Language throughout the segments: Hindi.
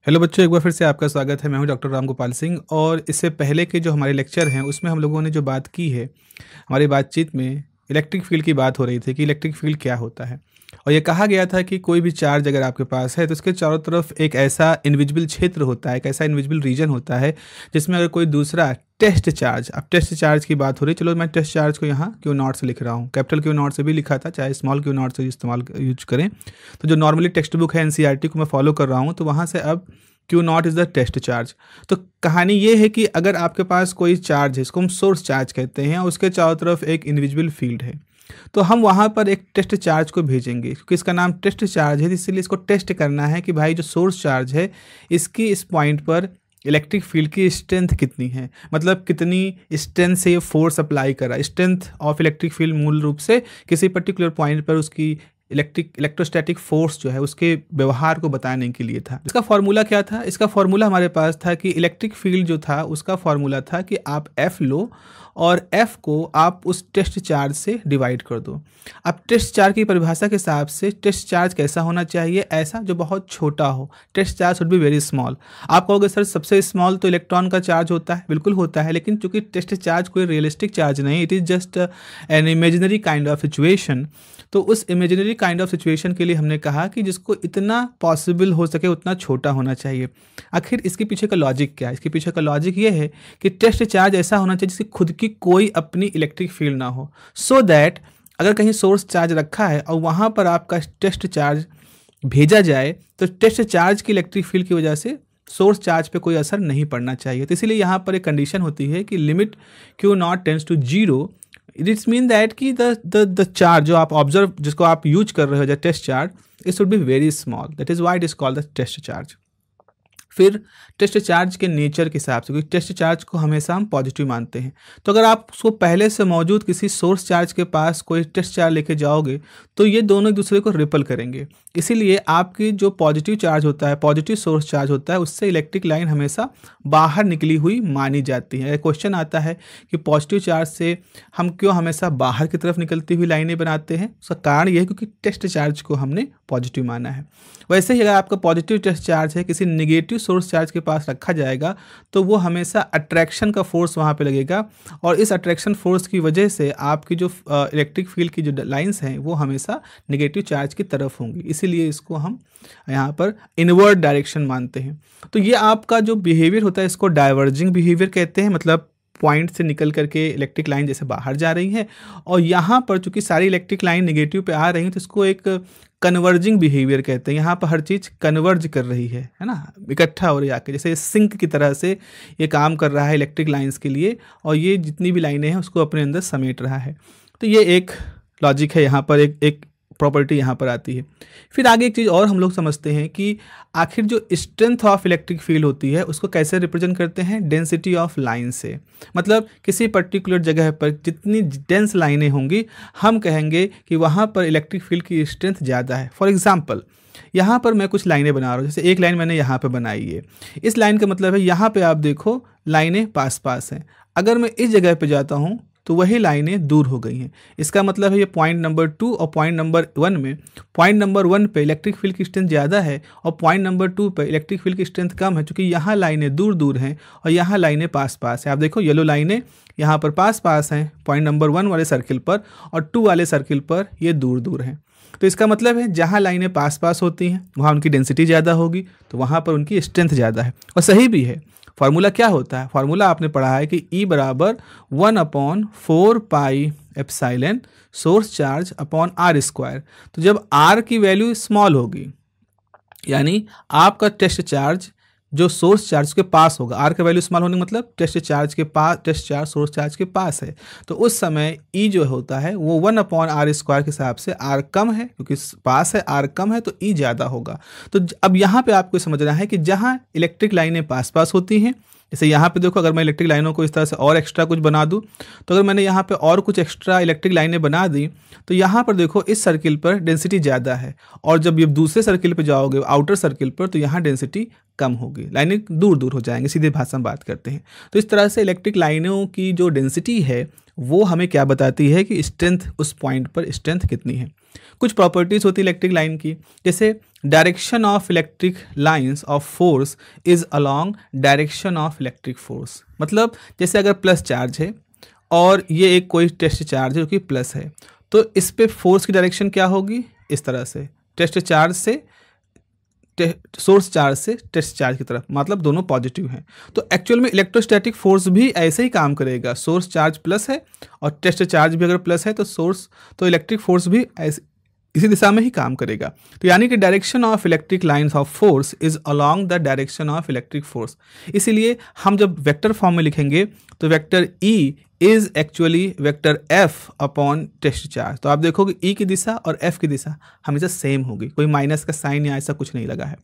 हेलो बच्चों, एक बार फिर से आपका स्वागत है। मैं हूं डॉक्टर रामगोपाल सिंह और इससे पहले के जो हमारे लेक्चर हैं उसमें हम लोगों ने जो बात की है, हमारी बातचीत में इलेक्ट्रिक फील्ड की बात हो रही थी कि इलेक्ट्रिक फील्ड क्या होता है। और ये कहा गया था कि कोई भी चार्ज अगर आपके पास है तो उसके चारों तरफ एक ऐसा इनविजिबल क्षेत्र होता है, एक ऐसा इनविजिबल रीजन होता है जिसमें अगर कोई दूसरा टेस्ट चार्ज, अब टेस्ट चार्ज की बात हो रही, चलो मैं टेस्ट चार्ज को यहाँ क्यू नॉट से लिख रहा हूँ, कैपिटल क्यू नॉट से भी लिखा था, चाहे स्मॉल क्यू नॉट से इस्तेमाल यूज करें। तो जो नॉर्मली टेक्स्ट बुक है एनसीईआरटी को मैं फॉलो कर रहा हूँ, तो वहाँ से अब q not is the test charge. तो कहानी ये है कि अगर आपके पास कोई चार्ज है, इसको हम सोर्स चार्ज कहते हैं, और उसके चारों तरफ एक इनविजिबल फील्ड है, तो हम वहाँ पर एक टेस्ट चार्ज को भेजेंगे क्योंकि इसका नाम टेस्ट चार्ज है, इसलिए इसको टेस्ट करना है कि भाई जो सोर्स चार्ज है इसकी इस पॉइंट पर इलेक्ट्रिक फील्ड की स्ट्रेंथ कितनी है, मतलब कितनी स्ट्रेंथ से ये फोर्स अप्लाई करा। स्ट्रेंथ ऑफ इलेक्ट्रिक फील्ड मूल रूप से किसी पर्टिकुलर पॉइंट पर उसकी इलेक्ट्रोस्टैटिक फोर्स जो है उसके व्यवहार को बताने के लिए था। इसका फॉर्मूला क्या था? इसका फॉर्मूला हमारे पास था कि इलेक्ट्रिक फील्ड जो था उसका फॉर्मूला था कि आप F लो और F को आप उस टेस्ट चार्ज से डिवाइड कर दो। अब टेस्ट चार्ज की परिभाषा के हिसाब से टेस्ट चार्ज कैसा होना चाहिए? ऐसा जो बहुत छोटा हो। Test charge should be very small. आप कहोगे सर सबसे स्मॉल तो इलेक्ट्रॉन का चार्ज होता है, बिल्कुल होता है, लेकिन चूंकि टेस्ट चार्ज कोई रियलिस्टिक चार्ज नहीं, it is just an imaginary kind of situation. तो उस इमेजिनरी काइंड ऑफ सिचुएशन के लिए हमने कहा कि जिसको इतना पॉसिबल हो सके उतना छोटा होना चाहिए। आखिर इसके पीछे का लॉजिक क्या है? इसके पीछे का लॉजिक ये है कि टेस्ट चार्ज ऐसा होना चाहिए जिसकी खुद की कोई अपनी इलेक्ट्रिक फील्ड ना हो, सो दैट अगर कहीं सोर्स चार्ज रखा है और वहाँ पर आपका टेस्ट चार्ज भेजा जाए तो टेस्ट चार्ज की इलेक्ट्रिक फील्ड की वजह से सोर्स चार्ज पे कोई असर नहीं पड़ना चाहिए। तो इसीलिए यहाँ पर एक कंडीशन होती है कि limit q not tends to zero, it's mean that कि द चार्ज जो आप ऑब्जर्व, जिसको आप यूज कर रहे हो जो test charge, it should be very small, that is why it is called the test charge. फिर टेस्ट चार्ज के नेचर के हिसाब से, क्योंकि टेस्ट चार्ज को हमेशा हम पॉजिटिव मानते हैं, तो अगर आप उसको पहले से मौजूद किसी सोर्स चार्ज के पास कोई टेस्ट चार्ज लेके जाओगे तो ये दोनों एक दूसरे को रिपल करेंगे। इसीलिए आपकी जो पॉजिटिव चार्ज होता है, पॉजिटिव सोर्स चार्ज होता है, उससे इलेक्ट्रिक लाइन हमेशा बाहर निकली हुई मानी जाती है। क्वेश्चन आता है कि पॉजिटिव चार्ज से हम क्यों हमेशा बाहर की तरफ निकलती हुई लाइनें बनाते हैं? उसका कारण यह है क्योंकि टेस्ट चार्ज को हमने पॉजिटिव माना है। वैसे ही अगर आपका पॉजिटिव टेस्ट चार्ज है किसी नेगेटिव सोर्स चार्ज के पास रखा जाएगा तो वो हमेशा अट्रैक्शन का फोर्स वहाँ पे लगेगा, और इस अट्रैक्शन फोर्स की वजह से आपकी जो इलेक्ट्रिक फील्ड की जो लाइंस हैं वो हमेशा नेगेटिव चार्ज की तरफ होंगी। इसीलिए इसको हम यहाँ पर इनवर्ड डायरेक्शन मानते हैं। तो ये आपका जो बिहेवियर होता है इसको डाइवर्जिंग बिहेवियर कहते हैं, मतलब पॉइंट से निकल करके इलेक्ट्रिक लाइन जैसे बाहर जा रही है, और यहाँ पर चूंकि सारी इलेक्ट्रिक लाइन नेगेटिव पे आ रही है तो इसको एक कन्वर्जिंग बिहेवियर कहते हैं। यहाँ पर हर चीज़ कन्वर्ज कर रही है ना, इकट्ठा हो रही है आके, जैसे सिंक की तरह से ये काम कर रहा है इलेक्ट्रिक लाइंस के लिए, और ये जितनी भी लाइनें हैं उसको अपने अंदर समेट रहा है। तो ये एक लॉजिक है, यहाँ पर एक प्रॉपर्टी यहाँ पर आती है। फिर आगे एक चीज़ और हम लोग समझते हैं कि आखिर जो स्ट्रेंथ ऑफ इलेक्ट्रिक फील्ड होती है उसको कैसे रिप्रेजेंट करते हैं? डेंसिटी ऑफ लाइन से। मतलब किसी पर्टिकुलर जगह पर जितनी डेंस लाइनें होंगी हम कहेंगे कि वहाँ पर इलेक्ट्रिक फील्ड की स्ट्रेंथ ज़्यादा है। फॉर एग्जाम्पल यहाँ पर मैं कुछ लाइनें बना रहा हूँ, जैसे एक लाइन मैंने यहाँ पर बनाई है, इस लाइन का मतलब है यहाँ पर आप देखो लाइनें पास पास हैं। अगर मैं इस जगह पर जाता हूँ तो वही लाइनें दूर हो गई हैं। इसका मतलब है ये पॉइंट नंबर 2 और पॉइंट नंबर 1 में, पॉइंट नंबर 1 पे इलेक्ट्रिक फील्ड की स्ट्रेंथ ज़्यादा है और पॉइंट नंबर 2 पे इलेक्ट्रिक फील्ड की स्ट्रेंथ कम है, क्योंकि यहाँ लाइनें दूर दूर हैं और यहाँ लाइनें पास पास हैं। आप देखो येलो लाइनें यहाँ पर पास पास हैं पॉइंट नंबर 1 वाले सर्किल पर, और 2 वाले सर्किल पर ये दूर दूर हैं। तो इसका मतलब है जहाँ लाइनें पास पास होती हैं वहाँ उनकी डेंसिटी ज़्यादा होगी, तो वहाँ पर उनकी स्ट्रेंथ ज़्यादा है, और सही भी है। फार्मूला क्या होता है? फार्मूला आपने पढ़ा है कि E बराबर 1/4 pi epsilon source charge upon R square. तो जब R की वैल्यू स्मॉल होगी, यानी आपका टेस्ट चार्ज जो सोर्स चार्ज के पास होगा, आर का वैल्यू स्मॉल होने मतलब टेस्ट चार्ज के पास, टेस्ट चार्ज सोर्स चार्ज के पास है, तो उस समय ई जो होता है वो 1/r² के हिसाब से आर कम है, क्योंकि पास है, आर कम है तो ई ज़्यादा होगा। तो अब यहाँ पे आपको समझना है कि जहाँ इलेक्ट्रिक लाइनें पास पास होती हैं, जैसे यहाँ पे देखो, अगर मैं इलेक्ट्रिक लाइनों को इस तरह से और एक्स्ट्रा कुछ बना दूँ, तो अगर मैंने यहाँ पे और कुछ एक्स्ट्रा इलेक्ट्रिक लाइनें बना दी तो यहाँ पर देखो इस सर्किल पर डेंसिटी ज़्यादा है, और जब ये दूसरे सर्किल पे जाओगे आउटर सर्किल पर तो यहाँ डेंसिटी कम होगी, लाइनें दूर दूर हो जाएंगी, सीधे भाषा में बात करते हैं। तो इस तरह से इलेक्ट्रिक लाइनों की जो डेंसिटी है वो हमें क्या बताती है कि स्ट्रेंथ, उस पॉइंट पर स्ट्रेंथ कितनी है। कुछ प्रॉपर्टीज होती है इलेक्ट्रिक लाइन की, जैसे direction of electric lines of force is along direction of electric force. मतलब जैसे अगर प्लस चार्ज है और ये एक कोई टेस्ट चार्ज है जो कि प्लस है, तो इस पे फोर्स की डायरेक्शन क्या होगी, इस तरह से, टेस्ट चार्ज से सोर्स चार्ज से टेस्ट चार्ज की तरफ, मतलब दोनों पॉजिटिव हैं। तो एक्चुअल में इलेक्ट्रोस्टैटिक फोर्स भी ऐसे ही काम करेगा, सोर्स चार्ज प्लस है और टेस्ट चार्ज भी अगर प्लस है तो इलेक्ट्रिक फोर्स भी ऐसे इसी दिशा में ही काम करेगा। तो यानी कि direction of electric lines of force is along the direction of electric force. इसीलिए हम जब वेक्टर फॉर्म में लिखेंगे तो vector E is actually vector F upon test charge. तो आप देखोगे ई की दिशा और एफ की दिशा हमेशा सेम होगी, कोई माइनस का साइन या ऐसा कुछ नहीं लगा है।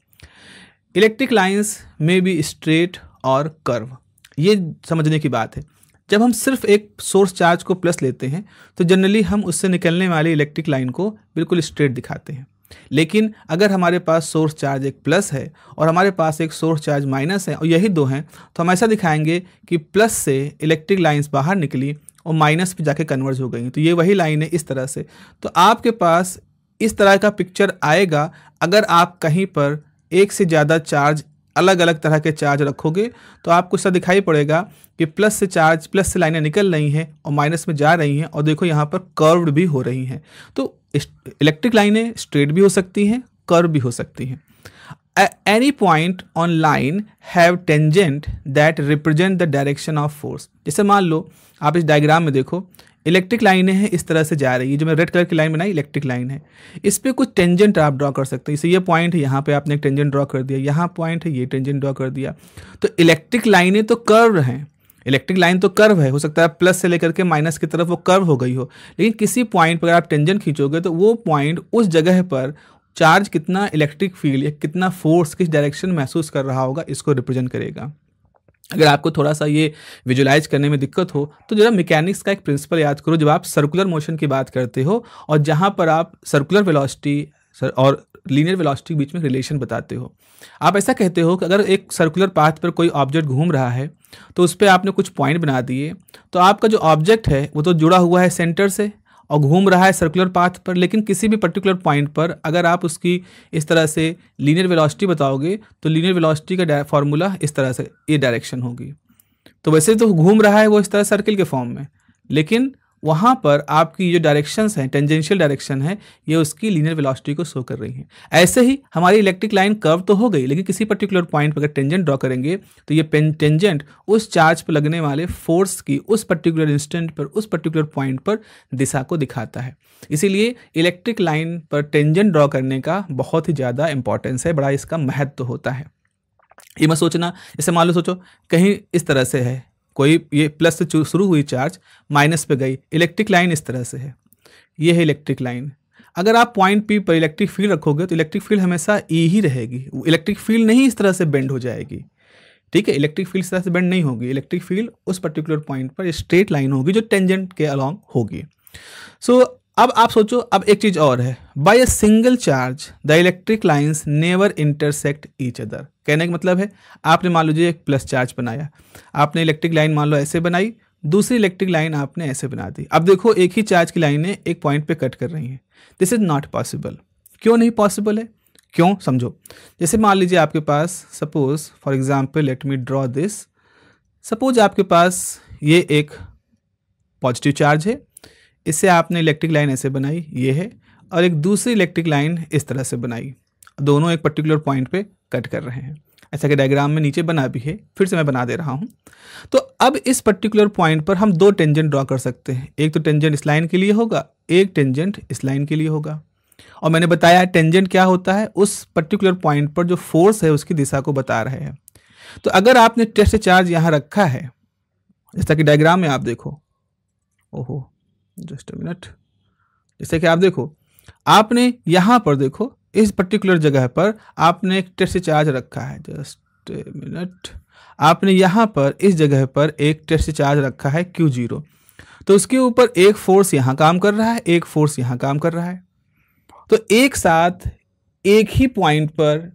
इलेक्ट्रिक लाइंस में बी स्ट्रेट और कर्व, ये समझने की बात है। जब हम सिर्फ एक सोर्स चार्ज को प्लस लेते हैं तो जनरली हम उससे निकलने वाली इलेक्ट्रिक लाइन को बिल्कुल स्ट्रेट दिखाते हैं, लेकिन अगर हमारे पास सोर्स चार्ज एक प्लस है और हमारे पास एक सोर्स चार्ज माइनस है और यही दो हैं, तो हम ऐसा दिखाएंगे कि प्लस से इलेक्ट्रिक लाइंस बाहर निकली और माइनस पे जाके कन्वर्ज हो गई। तो ये वही लाइन है इस तरह से। तो आपके पास इस तरह का पिक्चर आएगा अगर आप कहीं पर एक से ज़्यादा चार्ज, अलग अलग तरह के चार्ज रखोगे, तो आपको ऐसा दिखाई पड़ेगा कि प्लस से लाइनें निकल रही हैं और माइनस में जा रही हैं, और देखो यहाँ पर कर्व्ड भी हो रही हैं। तो इलेक्ट्रिक लाइनें स्ट्रेट भी हो सकती हैं, कर्व भी हो सकती हैं। Any point on line have tangent that represent the direction of force. जैसे मान लो आप इस डायग्राम में देखो, इलेक्ट्रिक लाइनें हैं इस तरह से जा रही है, जो मैं रेड कलर की लाइन बनाई इलेक्ट्रिक लाइन है, इस पे कुछ टेंजेंट आप ड्रॉ कर सकते हैं। जैसे ये पॉइंट है, यहाँ पे आपने एक टेंजेंट ड्रॉ कर दिया, यहाँ पॉइंट है, ये टेंजेंट ड्रॉ कर दिया। तो इलेक्ट्रिक लाइनें तो कर्व हैं, इलेक्ट्रिक लाइन तो कर्व है, हो सकता है प्लस से लेकर के माइनस की तरफ वो कर्व हो गई हो, लेकिन किसी पॉइंट पर अगर आप टेंजेंट खींचोगे तो वो पॉइंट, उस जगह पर चार्ज कितना इलेक्ट्रिक फील्ड या कितना फोर्स किस डायरेक्शन महसूस कर रहा होगा, इसको रिप्रेजेंट करेगा। अगर आपको थोड़ा सा ये विजुलाइज करने में दिक्कत हो तो जरा मैकेनिक्स का एक प्रिंसिपल याद करो। जब आप सर्कुलर मोशन की बात करते हो और जहाँ पर आप सर्कुलर वेलोसिटी और लीनियर वेलोसिटी के बीच में रिलेशन बताते हो, आप ऐसा कहते हो कि अगर एक सर्कुलर पाथ पर कोई ऑब्जेक्ट घूम रहा है तो उस पर आपने कुछ पॉइंट बना दिए, तो आपका जो ऑब्जेक्ट है वो तो जुड़ा हुआ है सेंटर से और घूम रहा है सर्कुलर पाथ पर, लेकिन किसी भी पर्टिकुलर पॉइंट पर अगर आप उसकी इस तरह से लीनियर वेलोसिटी बताओगे तो लीनियर वेलोसिटी का फॉर्मूला इस तरह से ये डायरेक्शन होगी। तो वैसे तो घूम रहा है वो इस तरह सर्किल के फॉर्म में, लेकिन वहाँ पर आपकी जो डायरेक्शंस हैं, टेंजेंशियल डायरेक्शन है, ये उसकी लीनियर वेलोसिटी को शो कर रही हैं। ऐसे ही हमारी इलेक्ट्रिक लाइन कर्व तो हो गई, लेकिन किसी पर्टिकुलर पॉइंट पर अगर टेंजेंट ड्रॉ करेंगे तो ये टेंजेंट उस चार्ज पर लगने वाले फोर्स की उस पर्टिकुलर इंस्टेंट पर, उस पर्टिकुलर पॉइंट पर दिशा को दिखाता है। इसीलिए इलेक्ट्रिक लाइन पर टेंजेंट ड्रॉ करने का बहुत ही ज़्यादा इंपॉर्टेंस है, बड़ा इसका महत्व होता है। ये मत सोचना, जैसे मान लो सोचो कहीं इस तरह से है, कोई ये प्लस से शुरू हुई चार्ज माइनस पे गई, इलेक्ट्रिक लाइन इस तरह से है, ये है इलेक्ट्रिक लाइन। अगर आप पॉइंट पी पर इलेक्ट्रिक फील्ड रखोगे तो इलेक्ट्रिक फील्ड हमेशा ई ही रहेगी, इलेक्ट्रिक फील्ड नहीं इस तरह से बेंड हो जाएगी। ठीक है, इलेक्ट्रिक फील्ड इस तरह से बेंड नहीं होगी, इलेक्ट्रिक फील्ड उस पर्टिकुलर पॉइंट पर स्ट्रेट लाइन होगी जो टेंजेंट के अलॉन्ग होगी। सो अब आप सोचो, अब एक चीज़ और है, by a single charge the electric lines never intersect each other. कहने का मतलब है, आपने मान लीजिए एक प्लस चार्ज बनाया, आपने इलेक्ट्रिक लाइन मान लो ऐसे बनाई, दूसरी इलेक्ट्रिक लाइन आपने ऐसे बना दी। अब देखो एक ही चार्ज की लाइनें एक पॉइंट पे कट कर रही हैं। This is not possible. क्यों नहीं पॉसिबल है? क्यों, समझो। जैसे मान लीजिए आपके पास, suppose for example let me draw this, suppose आपके पास ये एक पॉजिटिव चार्ज है, इससे आपने इलेक्ट्रिक लाइन ऐसे बनाई, ये है, और एक दूसरी इलेक्ट्रिक लाइन इस तरह से बनाई, दोनों एक पर्टिकुलर पॉइंट पे कट कर रहे हैं। ऐसा कि डायग्राम में नीचे बना भी है, फिर से मैं बना दे रहा हूँ। तो अब इस पर्टिकुलर पॉइंट पर हम दो टेंजेंट ड्रॉ कर सकते हैं, एक तो टेंजेंट इस लाइन के लिए होगा, एक टेंजेंट इस लाइन के लिए होगा। और मैंने बताया टेंजेंट क्या होता है, उस पर्टिकुलर पॉइंट पर जो फोर्स है उसकी दिशा को बता रहे हैं। तो अगर आपने टेस्ट चार्ज यहाँ रखा है, जैसा कि डायग्राम में आप देखो, ओहो जस्ट अ मिनट, जैसे कि आप देखो, आपने यहाँ पर देखो इस पर्टिकुलर जगह पर आपने एक टेस्ट चार्ज रखा है, जस्ट ए मिनट, आपने यहाँ पर इस जगह पर एक टेस्ट चार्ज रखा है Q0। तो उसके ऊपर एक फोर्स यहाँ काम कर रहा है, एक फोर्स यहाँ काम कर रहा है। तो एक साथ एक ही पॉइंट पर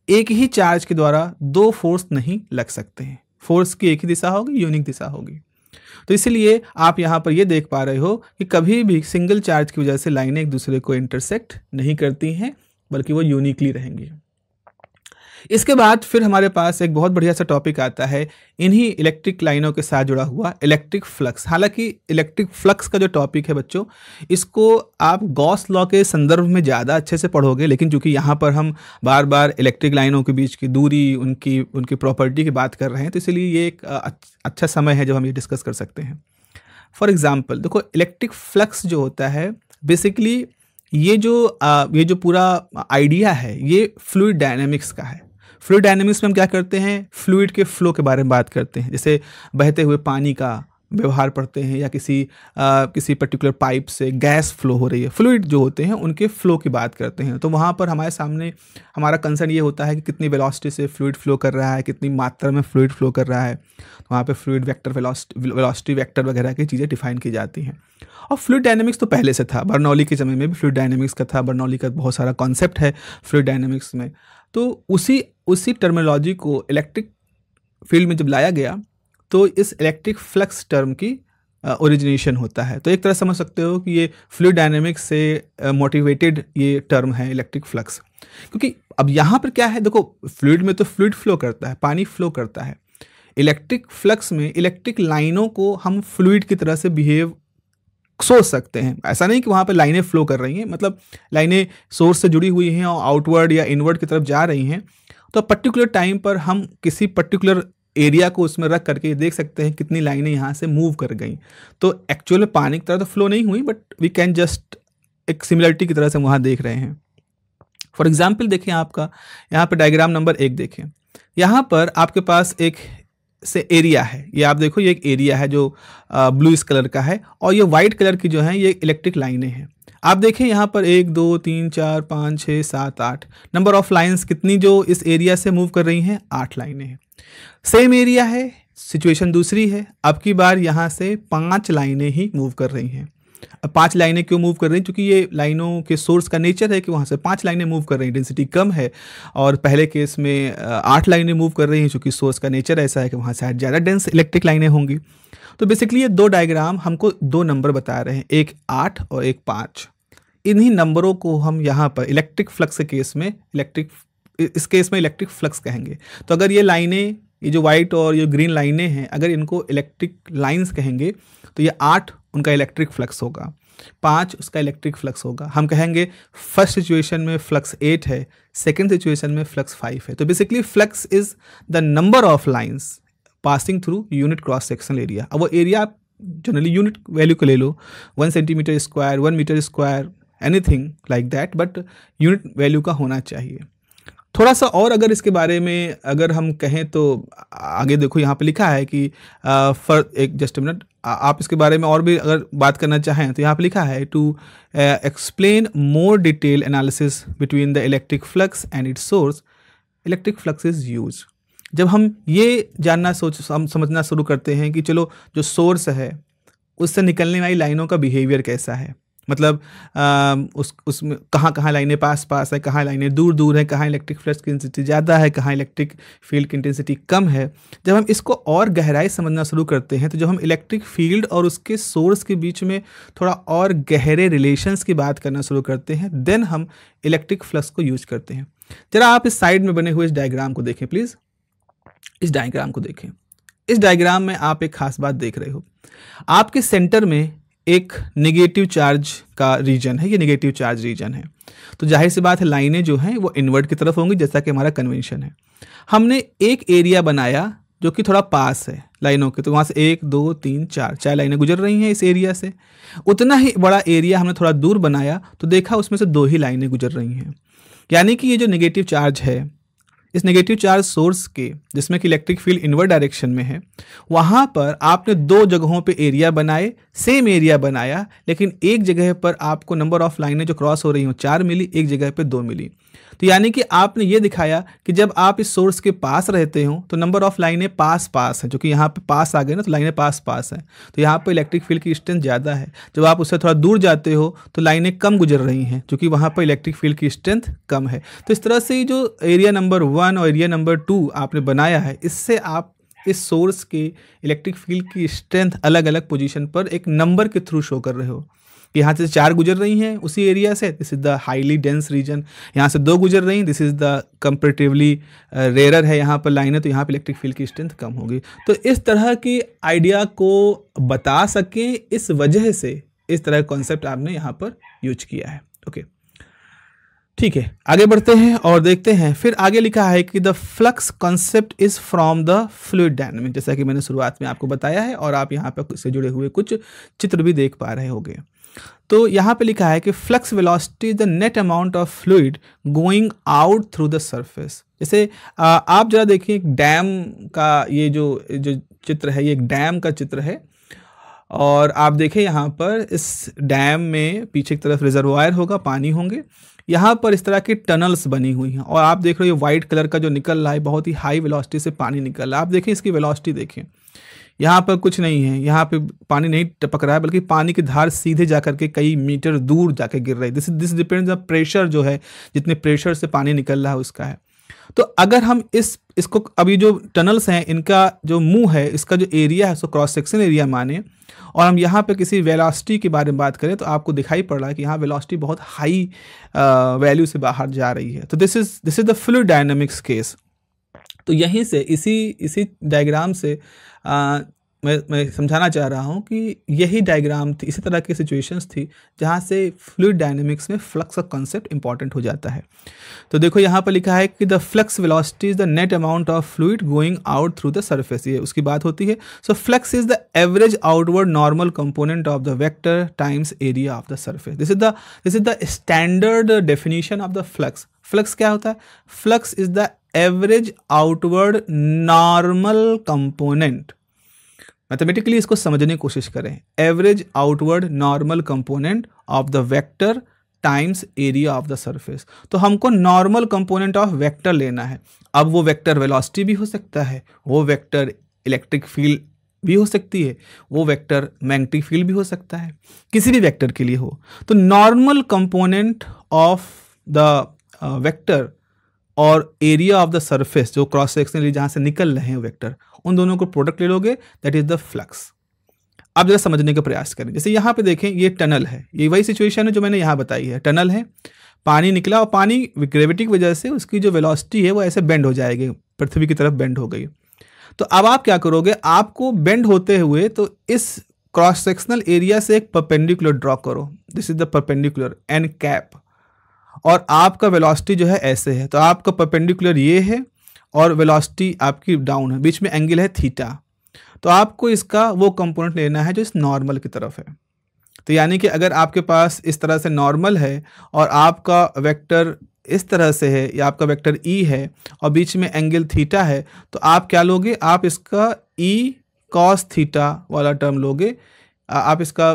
एक ही चार्ज के द्वारा दो फोर्स नहीं लग सकते हैं। फोर्स की एक ही दिशा होगी, यूनिक दिशा होगी। तो इसीलिए आप यहाँ पर ये देख पा रहे हो कि कभी भी सिंगल चार्ज की वजह से लाइनें एक दूसरे को इंटरसेक्ट नहीं करती हैं, बल्कि वो यूनिकली रहेंगी। इसके बाद फिर हमारे पास एक बहुत बढ़िया सा टॉपिक आता है इन्हीं इलेक्ट्रिक लाइनों के साथ जुड़ा हुआ इलेक्ट्रिक फ्लक्स। हालांकि इलेक्ट्रिक फ्लक्स का जो टॉपिक है बच्चों, इसको आप गॉस लॉ के संदर्भ में ज़्यादा अच्छे से पढ़ोगे, लेकिन चूंकि यहाँ पर हम बार बार इलेक्ट्रिक लाइनों के बीच की दूरी, उनकी प्रॉपर्टी की बात कर रहे हैं, तो इसलिए ये एक अच्छा समय है जब हम ये डिस्कस कर सकते हैं। फॉर एग्जाम्पल देखो, इलेक्ट्रिक फ्लक्स जो होता है बेसिकली ये जो पूरा आइडिया है ये फ्लूइड डायनेमिक्स का है। फ्लूइड डायनेमिक्स में हम क्या करते हैं, फ्लूइड के फ्लो के बारे में बात करते हैं। जैसे बहते हुए पानी का व्यवहार पढ़ते हैं, या किसी पर्टिकुलर पाइप से गैस फ्लो हो रही है, फ्लूइड जो होते हैं उनके फ्लो की बात करते हैं। तो वहाँ पर हमारे सामने हमारा कंसर्न ये होता है कि कितनी वेलोसिटी से फ्लूइड फ्लो कर रहा है, कितनी मात्रा में फ्लूइड फ्लो कर रहा है। तो वहाँ पे फ्लूइड वेक्टर, वेलोसिटी वेक्टर वगैरह की चीज़ें डिफाइन की जाती हैं। और फ्लूइड डायनेमिक्स तो पहले से था, बर्नौली के समय में भी फ्लूइड डायनेमिक्स का था। बर्नौली का बहुत सारा कॉन्सेप्ट है फ्लूइड डायनेमिक्स में। तो उसी टर्मिनोलॉजी को इलेक्ट्रिक फील्ड में जब लाया गया तो इस इलेक्ट्रिक फ्लक्स टर्म की ओरिजिनेशन होता है। तो एक तरह समझ सकते हो कि ये फ्लूइड डायनेमिक्स से मोटिवेटेड ये टर्म है इलेक्ट्रिक फ्लक्स। क्योंकि अब यहाँ पर क्या है, देखो फ्लूइड में तो फ्लूइड फ्लो करता है, पानी फ्लो करता है। इलेक्ट्रिक फ्लक्स में इलेक्ट्रिक लाइनों को हम फ्लूइड की तरह से बिहेव सोच सकते हैं। ऐसा नहीं कि वहाँ पे लाइनें फ्लो कर रही हैं, मतलब लाइनें सोर्स से जुड़ी हुई हैं और आउटवर्ड या इनवर्ड की तरफ जा रही हैं। तो पर्टिकुलर टाइम पर हम किसी पर्टिकुलर एरिया को उसमें रख करके देख सकते हैं कितनी लाइनें यहाँ से मूव कर गई। तो एक्चुअल में पानी की तरह तो फ्लो नहीं हुई, बट वी कैन जस्ट एक सिमिलरिटी की तरह से वहाँ देख रहे हैं। फॉर एग्जाम्पल देखें, आपका यहाँ पर डायग्राम नंबर 1 देखें। यहाँ पर आपके पास एक से एरिया है, ये आप देखो, ये एक एरिया है जो ब्लू इस कलर का है, और ये वाइट कलर की जो है ये इलेक्ट्रिक लाइनें हैं। आप देखें यहाँ पर 1 2 3 4 5 6 7 8 नंबर ऑफ लाइंस कितनी जो इस एरिया से मूव कर रही हैं, 8 लाइनें हैं। सेम एरिया है, सिचुएशन दूसरी है। अब की बार यहाँ से 5 लाइनें ही मूव कर रही हैं। अब 5 लाइनें क्यों मूव कर रही हैं? क्योंकि ये लाइनों के सोर्स का नेचर है कि वहाँ से 5 लाइनें मूव कर रही हैं, डेंसिटी कम है। और पहले केस में 8 लाइनें मूव कर रही हैं, क्योंकि सोर्स का नेचर ऐसा है कि वहाँ से ज़्यादा डेंस इलेक्ट्रिक लाइनें होंगी। तो बेसिकली ये 2 डायग्राम हमको 2 नंबर बता रहे हैं, एक 8 और एक 5। इन्हीं नंबरों को हम यहाँ पर इलेक्ट्रिक फ्लक्स के केस में इस केस में इलेक्ट्रिक फ्लक्स कहेंगे। तो अगर ये लाइनें, ये जो वाइट और ये ग्रीन लाइनें हैं, अगर इनको इलेक्ट्रिक लाइंस कहेंगे तो ये 8 उनका इलेक्ट्रिक फ्लक्स होगा, 5 उसका इलेक्ट्रिक फ्लक्स होगा। हम कहेंगे फर्स्ट सिचुएशन में फ्लक्स 8 है, सेकेंड सिचुएशन में फ्लक्स 5 है। तो basically flux is the number of lines passing through unit cross sectional area. अब वो एरिया आप जनरली यूनिट वैल्यू को ले लो, 1 centimetre square, 1 metre square, anything like that, but unit value का होना चाहिए। थोड़ा सा और अगर इसके बारे में अगर हम कहें तो आगे देखो, यहाँ पे लिखा है कि जस्ट अ मिनट, आप इसके बारे में और भी अगर बात करना चाहें तो यहाँ पे लिखा है to explain more detail analysis between the electric flux and its source, electric flux is use. जब हम ये समझना शुरू करते हैं कि चलो जो सोर्स है उससे निकलने वाली लाइनों का बिहेवियर कैसा है, मतलब उसमें कहाँ लाइनें पास पास है, कहाँ लाइनें दूर दूर हैं, कहाँ इलेक्ट्रिक फ्लक्स की इंटेंसिटी ज़्यादा है, कहाँ इलेक्ट्रिक फील्ड की इंटेंसिटी कम है। जब हम इसको और गहराई समझना शुरू करते हैं, तो जब हम इलेक्ट्रिक फील्ड और उसके सोर्स के बीच में थोड़ा और गहरे रिलेशंस की बात करना शुरू करते हैं, देन हम इलेक्ट्रिक फ्लक्स को यूज करते हैं। जरा आप इस साइड में बने हुए इस डायग्राम को देखें प्लीज़, इस डायग्राम को देखें। इस डायग्राम में आप एक खास बात देख रहे हो, आपके सेंटर में एक नेगेटिव चार्ज का रीजन है, ये नेगेटिव चार्ज रीजन है। तो जाहिर सी बात है लाइनें जो हैं वो इनवर्ट की तरफ होंगी, जैसा कि हमारा कन्वेंशन है। हमने एक एरिया बनाया जो कि थोड़ा पास है लाइनों के, तो वहाँ से 1 2 3 4 लाइनें गुजर रही हैं इस एरिया से। उतना ही बड़ा एरिया हमने थोड़ा दूर बनाया तो देखा उसमें से 2 ही लाइनें गुजर रही हैं। यानी कि ये जो नेगेटिव चार्ज है, इस नेगेटिव चार्ज सोर्स के, जिसमें कि इलेक्ट्रिक फील्ड इनवर्ड डायरेक्शन में है, वहाँ पर आपने 2 जगहों पे एरिया बनाए, सेम एरिया बनाया, लेकिन एक जगह पर आपको नंबर ऑफ लाइनें जो क्रॉस हो रही हैं 4 मिली, एक जगह पे 2 मिली। तो यानी कि आपने ये दिखाया कि जब आप इस सोर्स के पास रहते हो तो नंबर ऑफ लाइनें पास पास है, जो कि यहाँ पे पास आ गए ना, तो लाइनें पास पास हैं, तो यहाँ पर इलेक्ट्रिक फील्ड की स्ट्रेंथ ज़्यादा है। जब आप उससे थोड़ा दूर जाते हो तो लाइनें कम गुजर रही हैं, क्योंकि वहाँ पर इलेक्ट्रिक फील्ड की स्ट्रेंथ कम है। तो इस तरह से जो एरिया नंबर 1 और एरिया नंबर 2 आपने बनाया है, इससे आप इस सोर्स के इलेक्ट्रिक फील्ड की स्ट्रेंथ अलग अलग पोजीशन पर एक नंबर के थ्रू शो कर रहे हो। यहाँ से 4 गुजर रही हैं उसी एरिया से, this is the highly dense region. यहाँ से 2 गुजर रही, this is the comparatively rare है यहाँ पर लाइन है, तो यहाँ पर इलेक्ट्रिक फील्ड की स्ट्रेंथ कम होगी। तो इस तरह की आइडिया को बता सकें, इस वजह से इस तरह का कॉन्सेप्ट आपने यहाँ पर यूज किया है। ओके, ठीक है, आगे बढ़ते हैं और देखते हैं। फिर आगे लिखा है कि the flux concept is from the fluid dynamics, जैसा कि मैंने शुरुआत में आपको बताया है और आप यहाँ पर इससे जुड़े हुए कुछ चित्र भी देख पा रहे होंगे। तो यहाँ पे लिखा है कि flux velocity is the net amount of fluid going out through the surface. जैसे आप जरा देखिए एक डैम का ये जो चित्र है, ये एक डैम का चित्र है और आप देखें यहाँ पर इस डैम में पीछे की तरफ रिजर्वायर होगा, पानी होंगे, यहाँ पर इस तरह की टनल्स बनी हुई हैं और आप देख रहे हो ये वाइट कलर का जो निकल रहा है बहुत ही हाई वेलोसिटी से पानी निकल रहा है। आप देखें इसकी वेलोसिटी देखें, यहाँ पर कुछ नहीं है, यहाँ पे पानी नहीं टपक रहा है बल्कि पानी की धार सीधे जाकर के कई मीटर दूर जाके गिर रही है। दिस डिपेंड्स ऑन प्रेशर, जो है जितने प्रेशर से पानी निकल रहा है उसका है। तो अगर हम इसको अभी जो टनल्स हैं इनका जो मुंह है, इसका जो एरिया है उसको क्रॉस सेक्शन एरिया माने और हम यहाँ पे किसी वेलोसिटी के बारे में बात करें तो आपको दिखाई पड़ रहा है कि यहाँ वेलोसिटी बहुत हाई वैल्यू से बाहर जा रही है। तो this is the fluid dynamics case. तो यहीं से इसी डायग्राम से मैं समझाना चाह रहा हूँ कि यही डायग्राम थी, इसी तरह की सिचुएशंस थी जहाँ से फ्लूइड डायनामिक्स में फ्लक्स का कॉन्सेप्ट इंपॉर्टेंट हो जाता है। तो देखो यहाँ पर लिखा है कि the flux velocity is the net amount of fluid going out through the surface, ये उसकी बात होती है। So flux is the average outward normal component of the vector times area of the surface. This is the standard definition of the flux. Flux क्या होता है? Flux is the average outward normal component. Mathematically इसको समझने की कोशिश करें, average outward normal component of the vector times area of the surface. तो हमको नॉर्मल कंपोनेंट ऑफ वेक्टर लेना है। अब वो वेक्टर वेलोसिटी भी हो सकता है, वो वेक्टर इलेक्ट्रिक फील्ड भी हो सकती है, वो वेक्टर मैग्नेटिक फील्ड भी हो सकता है, किसी भी वेक्टर के लिए हो। तो normal component of the vector और एरिया ऑफ द सरफेस, जो क्रॉस सेक्शनली जहाँ से निकल रहे हैं वेक्टर, उन दोनों को प्रोडक्ट ले लोगे, दैट इज द फ्लक्स। अब जरा समझने का प्रयास करें। जैसे यहाँ पे देखें ये टनल है, ये वही सिचुएशन है जो मैंने यहाँ बताई है। टनल है, पानी निकला और पानी ग्रेविटी की वजह से उसकी जो वेलोसिटी है वो ऐसे बेंड हो जाएगी, पृथ्वी की तरफ बेंड हो गई। तो अब आप क्या करोगे, आपको बेंड होते हुए तो इस क्रॉस सेक्शनल एरिया से एक परपेंडिकुलर ड्रॉ करो, this is the perpendicular n cap, और आपका वेलोसिटी जो है ऐसे है। तो आपका परपेंडिकुलर ये है और वेलोसिटी आपकी डाउन है, बीच में एंगल है थीटा। तो आपको इसका वो कंपोनेंट लेना है जो इस नॉर्मल की तरफ है। तो यानी कि अगर आपके पास इस तरह से नॉर्मल है और आपका वेक्टर इस तरह से है या आपका वेक्टर ई है और बीच में एंगल थीटा है, तो आप क्या लोगे, आप इसका ई कॉस थीटा वाला टर्म लोगे। आप इसका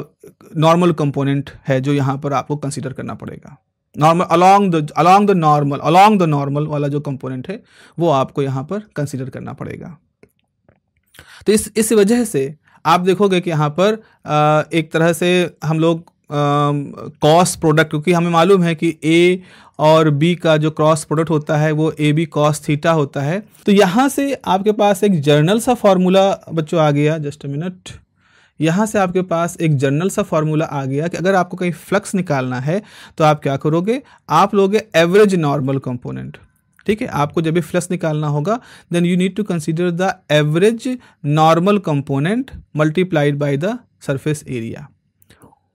नॉर्मल कंपोनेंट है जो यहाँ पर आपको कंसीडर करना पड़ेगा। नॉर्मल अलोंग द नॉर्मल वाला जो कंपोनेंट है वो आपको यहाँ पर कंसीडर करना पड़ेगा। तो इस वजह से आप देखोगे कि यहाँ पर एक तरह से हम लोग कॉस प्रोडक्ट, क्योंकि हमें मालूम है कि ए और बी का जो क्रॉस प्रोडक्ट होता है वो ए बी कॉस थीटा होता है। तो यहाँ से आपके पास एक जर्नल सा फॉर्मूला बच्चों आ गया, जस्ट अ मिनट, यहाँ से आपके पास एक जनरल सा फॉर्मूला आ गया कि अगर आपको कहीं फ्लक्स निकालना है तो आप क्या करोगे, आप लोगे एवरेज नॉर्मल कंपोनेंट। ठीक है, आपको जब भी फ्लक्स निकालना होगा then you need to consider the average normal component multiplied by the surface area.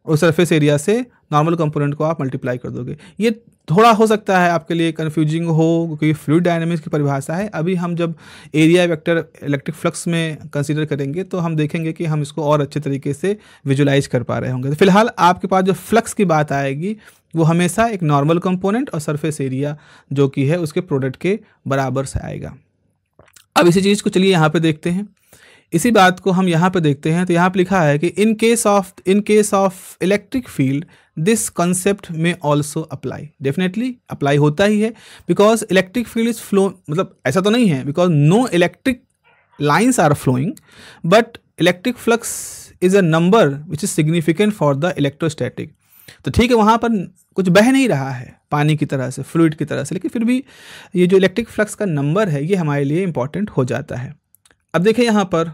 और सरफेस एरिया से नॉर्मल कंपोनेंट को आप मल्टीप्लाई कर दोगे। ये थोड़ा हो सकता है आपके लिए कंफ्यूजिंग हो क्योंकि फ्लूइड डायनामिक्स की परिभाषा है। अभी हम जब एरिया वेक्टर इलेक्ट्रिक फ्लक्स में कंसीडर करेंगे तो हम देखेंगे कि हम इसको और अच्छे तरीके से विजुलाइज कर पा रहे होंगे। तो फिलहाल आपके पास जो फ्लक्स की बात आएगी वो हमेशा एक नॉर्मल कंपोनेंट और सरफेस एरिया जो कि है उसके प्रोडक्ट के बराबर से आएगा। अब इसी चीज़ को चलिए यहाँ पे देखते हैं, इसी बात को हम यहाँ पे देखते हैं। तो यहाँ पे लिखा है कि in case of electric field this concept में ऑल्सो अप्लाई, डेफिनेटली अप्लाई होता ही है, because electric field is flow, मतलब ऐसा तो नहीं है because no electric lines are flowing but electric flux is a number which is significant for the electrostatic. तो ठीक है, वहाँ पर कुछ बह नहीं रहा है पानी की तरह से, फ्लूइड की तरह से, लेकिन फिर भी ये जो इलेक्ट्रिक फ्लक्स का नंबर है ये हमारे लिए इंपॉर्टेंट हो जाता है। अब देखिए यहाँ पर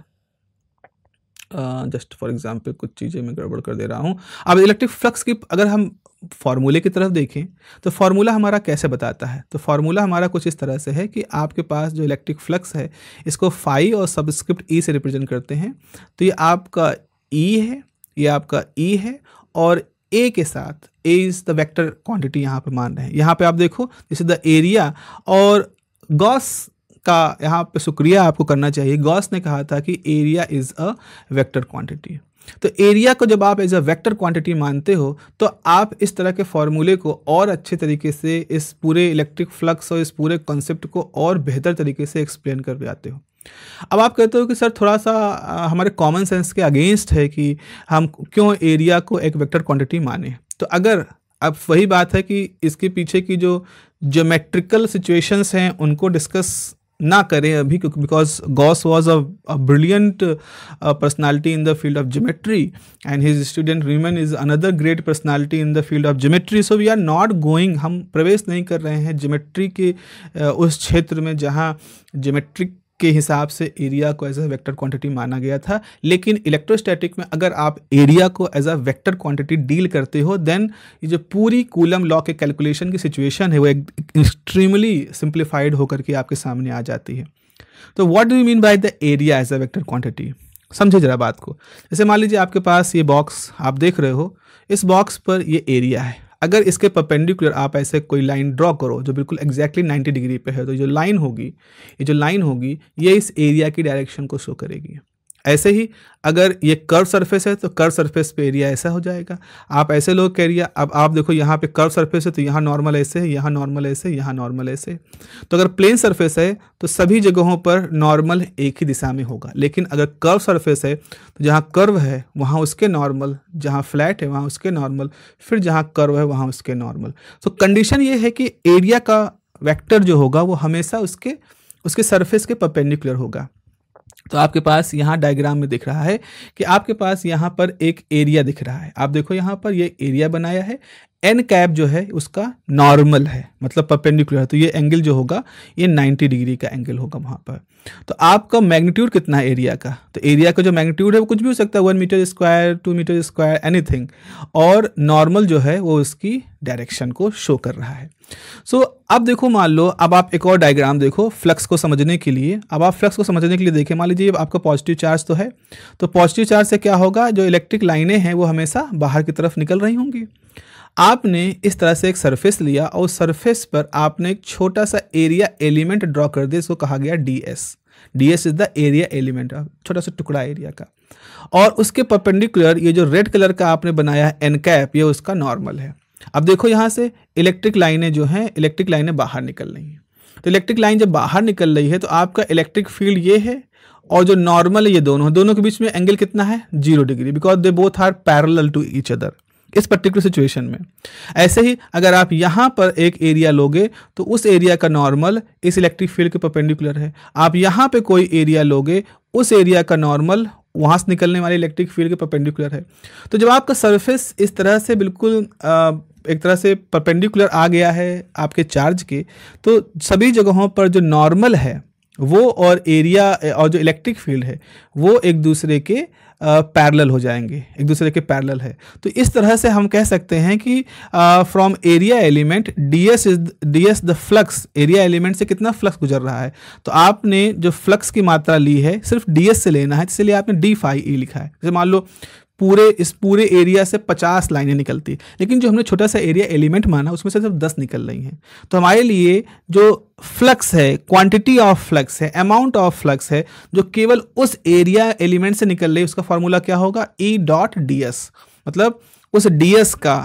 जस्ट फॉर एग्जांपल कुछ चीज़ें मैं गड़बड़ कर दे रहा हूँ। अब इलेक्ट्रिक फ्लक्स की अगर हम फॉर्मूले की तरफ देखें तो फॉर्मूला हमारा कैसे बताता है, तो फॉर्मूला हमारा कुछ इस तरह से है कि आपके पास जो इलेक्ट्रिक फ्लक्स है इसको फाई और सबस्क्रिप्ट ई से रिप्रेजेंट करते हैं। तो ये आपका ई है, ये आपका ई है, और ए के साथ A is the vector quantity यहाँ पे मान रहे हैं। यहाँ पे आप देखो दिस इज द एरिया, और गॉस का यहाँ पे शुक्रिया आपको करना चाहिए। गॉस ने कहा था कि area is a vector quantity. तो एरिया को जब आप एज अ वेक्टर क्वांटिटी मानते हो तो आप इस तरह के फॉर्मूले को और अच्छे तरीके से इस पूरे इलेक्ट्रिक फ्लक्स और इस पूरे कॉन्सेप्ट को और बेहतर तरीके से एक्सप्लेन कर पाते हो। अब आप कहते हो कि सर थोड़ा सा हमारे कॉमन सेंस के अगेंस्ट है कि हम क्यों एरिया को एक वेक्टर क्वांटिटी माने। तो अगर अब वही बात है कि इसके पीछे की जो ज्योमेट्रिकल सिचुएशंस हैं उनको डिस्कस ना करें अभी, क्योंकि because Gauss was a brilliant personality in the field of geometry and his student Riemann is another great personality in the field of geometry. So we are not going, हम प्रवेश नहीं कर रहे हैं ज्योमेट्री के उस क्षेत्र में जहाँ ज्योमेट्रिक के हिसाब से एरिया को एज अ वेक्टर क्वांटिटी माना गया था। लेकिन इलेक्ट्रोस्टैटिक में अगर आप एरिया को as a vector quantity deal करते हो देन ये जो पूरी कूलम लॉ के कैलकुलेशन की सिचुएशन है वो एक्सट्रीमली सिंप्लीफाइड होकर के आपके सामने आ जाती है। तो what do you mean by the area as a vector quantity? समझे जरा बात को। जैसे मान लीजिए आपके पास ये बॉक्स आप देख रहे हो, इस बॉक्स पर ये एरिया है। अगर इसके परपेंडिकुलर आप ऐसे कोई लाइन ड्रॉ करो जो बिल्कुल एग्जैक्टली 90 डिग्री पे है, तो जो लाइन होगी, ये जो लाइन होगी ये इस एरिया की डायरेक्शन को शो करेगी। ऐसे ही अगर ये कर्व सरफेस है तो कर्व सरफेस पे एरिया ऐसा हो जाएगा। आप ऐसे लोग कह रही है, अब आप देखो यहाँ पे कर्व सरफेस है तो यहाँ नॉर्मल ऐसे है, यहाँ नॉर्मल ऐसे, यहाँ नॉर्मल ऐसे। तो अगर प्लेन सरफेस है तो सभी जगहों पर नॉर्मल एक ही दिशा में होगा। लेकिन अगर कर्व सरफेस है तो जहाँ कर्व है वहाँ उसके नॉर्मल, जहाँ फ्लैट है वहाँ उसके नॉर्मल, फिर जहाँ कर्व है वहाँ उसके नॉर्मल। तो कंडीशन ये है कि एरिया का वेक्टर जो होगा वो हमेशा उसके सरफेस के परपेंडिकुलर होगा। तो आपके पास यहाँ डायग्राम में दिख रहा है कि आपके पास यहाँ पर एक एरिया दिख रहा है। आप देखो यहाँ पर ये एरिया बनाया है, एन कैप जो है उसका नॉर्मल है, मतलब परपेंडिकुलर है। तो ये एंगल जो होगा ये 90 डिग्री का एंगल होगा वहाँ पर। तो आपका मैग्नीट्यूड कितना है एरिया का? तो एरिया का जो मैग्नीट्यूड है वो कुछ भी हो सकता है, 1 metre square, 2 metre square, anything. और नॉर्मल जो है वो उसकी डायरेक्शन को शो कर रहा है। सो अब देखो, मान लो अब आप एक और डायग्राम देखो फ्लक्स को समझने के लिए। अब आप फ्लक्स को समझने के लिए देखें, मान लीजिए आपका पॉजिटिव चार्ज तो है, तो पॉजिटिव चार्ज से क्या होगा, जो इलेक्ट्रिक लाइनें हैं वो हमेशा बाहर की तरफ निकल रही होंगी। आपने इस तरह से एक सरफेस लिया और उस सरफेस पर आपने एक छोटा सा एरिया एलिमेंट ड्रॉ कर दिया, इसको कहा गया ds। ds is the area element, छोटा सा टुकड़ा एरिया का। और उसके परपेंडिकुलर ये जो रेड कलर का आपने बनाया है एन कैप, ये उसका नॉर्मल है। अब देखो यहाँ से इलेक्ट्रिक लाइनें जो हैं, इलेक्ट्रिक लाइनें बाहर निकल रही हैं। तो इलेक्ट्रिक लाइन जब बाहर निकल रही है तो आपका इलेक्ट्रिक फील्ड ये है और जो नॉर्मल है ये दोनों के बीच में एंगल कितना है, 0 degree, because they both are parallel to each other इस पर्टिकुलर सिचुएशन में। ऐसे ही अगर आप यहाँ पर एक एरिया लोगे तो उस एरिया का नॉर्मल इस इलेक्ट्रिक फील्ड के परपेंडिकुलर है। आप यहाँ पे कोई एरिया लोगे, उस एरिया का नॉर्मल वहाँ से निकलने वाले इलेक्ट्रिक फील्ड के परपेंडिकुलर है। तो जब आपका सरफेस इस तरह से बिल्कुल एक तरह से परपेंडिकुलर आ गया है आपके चार्ज के, तो सभी जगहों पर जो नॉर्मल है वो और एरिया और जो इलेक्ट्रिक फील्ड है वो एक दूसरे के पैरेलल हो जाएंगे, एक दूसरे के पैरेलल है। तो इस तरह से हम कह सकते हैं कि from area element ds the flux, area element से कितना फ्लक्स गुजर रहा है। तो आपने जो फ्लक्स की मात्रा ली है सिर्फ ds से लेना है, इसलिए आपने d phi e लिखा है। जैसे मान लो इस पूरे एरिया से 50 लाइनें निकलती, लेकिन जो हमने छोटा सा एरिया एलिमेंट माना उसमें से सिर्फ 10 निकल रही हैं। तो हमारे लिए जो फ्लक्स है, क्वांटिटी ऑफ फ्लक्स है, अमाउंट ऑफ फ्लक्स है जो केवल उस एरिया एलिमेंट से निकल रही है, उसका फॉर्मूला क्या होगा, E डॉट ds। मतलब उस ds का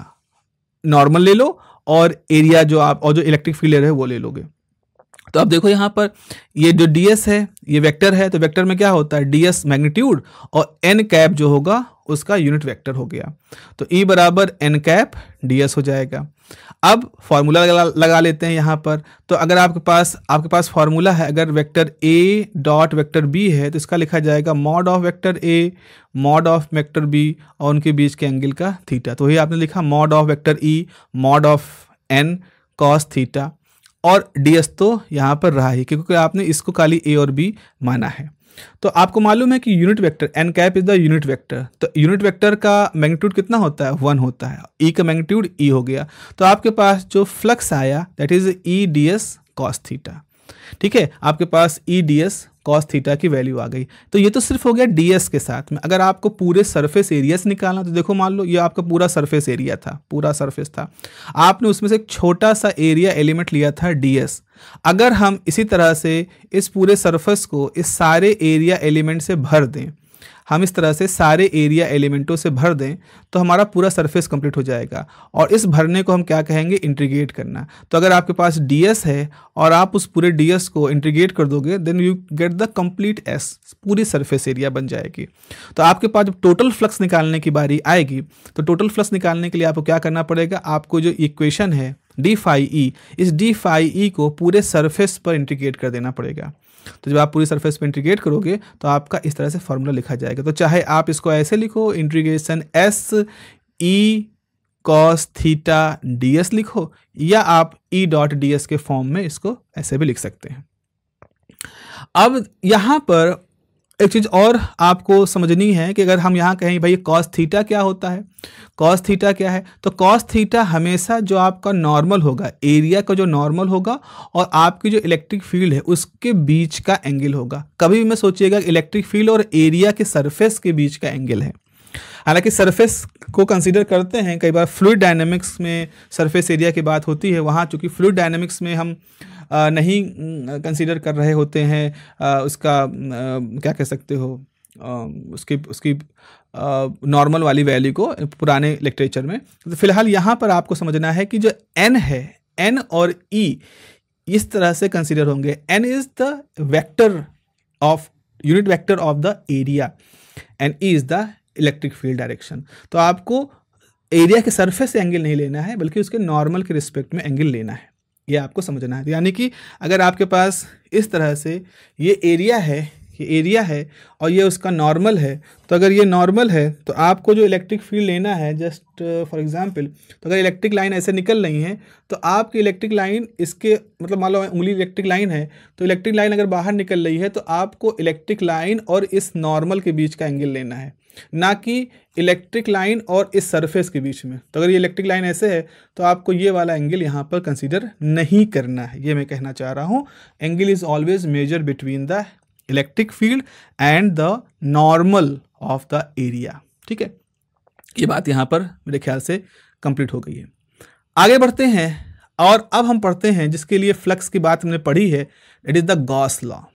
नॉर्मल ले लो और एरिया जो आप और जो इलेक्ट्रिक फील्ड है वो ले लोगे। तो अब देखो यहाँ पर ये जो ds है ये वेक्टर है, तो वेक्टर में क्या होता है, ds मैग्नीट्यूड और n कैप जो होगा उसका यूनिट वेक्टर हो गया। तो E बराबर n कैप ds हो जाएगा। अब फॉर्मूला लगा लेते हैं यहाँ पर। तो अगर आपके पास फॉर्मूला है, अगर vector a dot vector b है तो इसका लिखा जाएगा mod of vector a mod of vector b और उनके बीच के एंगल का थीटा। तो ये आपने लिखा mod of vector e mod of n cos theta, और ds तो यहाँ पर रहा ही क्योंकि आपने इसको खाली a और b माना है। तो आपको मालूम है कि unit vector n cap is the unit vector, तो यूनिट वेक्टर का मैग्नीट्यूड कितना होता है, 1 होता है। ई का मैग्नीट्यूड ई हो गया, तो आपके पास जो फ्लक्स आया that is E D S cos theta. ठीक है, आपके पास E D S cos theta की वैल्यू आ गई। तो ये तो सिर्फ हो गया डी एस के साथ में। अगर आपको पूरे सरफेस एरिया से निकालना, तो देखो मान लो ये आपका पूरा सरफेस एरिया था, पूरा सरफेस था, आपने उसमें से एक छोटा सा एरिया एलिमेंट लिया था डी एस। अगर हम इसी तरह से इस पूरे सरफेस को इस सारे एरिया एलिमेंट से भर दें, हम इस तरह से सारे एरिया एलिमेंटों से भर दें, तो हमारा पूरा सरफेस कंप्लीट हो जाएगा। और इस भरने को हम क्या कहेंगे, इंटीग्रेट करना। तो अगर आपके पास ds है और आप उस पूरे ds को इंटीग्रेट कर दोगे, then you get the complete s, पूरी सरफेस एरिया बन जाएगी। तो आपके पास जब टोटल फ्लक्स निकालने की बारी आएगी, तो टोटल फ्लक्स निकालने के लिए आपको क्या करना पड़ेगा, आपको जो इक्वेशन है डी फाई ई, इस डी फाई ई को पूरे सरफेस पर इंटीग्रेट कर देना पड़ेगा। तो जब आप पूरी सरफेस पे इंटीग्रेट करोगे तो आपका इस तरह से फॉर्मूला लिखा जाएगा। तो चाहे आप इसको ऐसे लिखो, integration S E cos theta D S लिखो, या आप ई डॉट डी एस के फॉर्म में इसको ऐसे भी लिख सकते हैं। अब यहाँ पर एक चीज़ और आपको समझनी है कि अगर हम यहाँ कहें भाई कॉस थीटा क्या होता है, कॉस थीटा क्या है, तो कॉस थीटा हमेशा जो आपका नॉर्मल होगा, एरिया का जो नॉर्मल होगा और आपकी जो इलेक्ट्रिक फील्ड है उसके बीच का एंगल होगा। कभी भी मैं सोचिएगा इलेक्ट्रिक फील्ड और एरिया के सरफेस के बीच का एंगल है। हालांकि सरफेस को कंसीडर करते हैं, कई बार फ्लूइड डायनेमिक्स में सरफेस एरिया की बात होती है, वहाँ चूँकि फ्लूइड डायनेमिक्स में हम नहीं कंसीडर कर रहे होते हैं उसका क्या कह सकते हो, उसकी नॉर्मल वाली वैल्यू को पुराने लिटरेचर में। तो फिलहाल यहाँ पर आपको समझना है कि जो n है, n और e इस तरह से कंसीडर होंगे। n is the vector of unit vector of the area and e is the electric field direction. तो आपको एरिया के सरफेस से एंगल नहीं लेना है, बल्कि उसके नॉर्मल के रिस्पेक्ट में एंगल लेना है, ये आपको समझना है। यानी कि अगर आपके पास इस तरह से ये एरिया है और ये उसका नॉर्मल है, तो अगर ये नॉर्मल है तो आपको जो इलेक्ट्रिक फील्ड लेना है, जस्ट फॉर एग्जांपल, तो अगर इलेक्ट्रिक लाइन ऐसे निकल रही है तो आपकी इलेक्ट्रिक लाइन इसके मतलब मान लो उंगली इलेक्ट्रिक लाइन है, तो इलेक्ट्रिक लाइन अगर बाहर निकल रही है तो आपको इलेक्ट्रिक लाइन और इस नॉर्मल के बीच का एंगल लेना है, ना कि इलेक्ट्रिक लाइन और इस सरफेस के बीच में। तो अगर ये इलेक्ट्रिक लाइन ऐसे है तो आपको ये वाला एंगल यहाँ पर कंसीडर नहीं करना है, ये मैं कहना चाह रहा हूँ। Angle is always major between the electric field and the normal of the area. ठीक है, ये बात यहाँ पर मेरे ख्याल से कंप्लीट हो गई है। आगे बढ़ते हैं और अब हम पढ़ते हैं जिसके लिए फ्लक्स की बात हमने पढ़ी है, it is the Gauss law.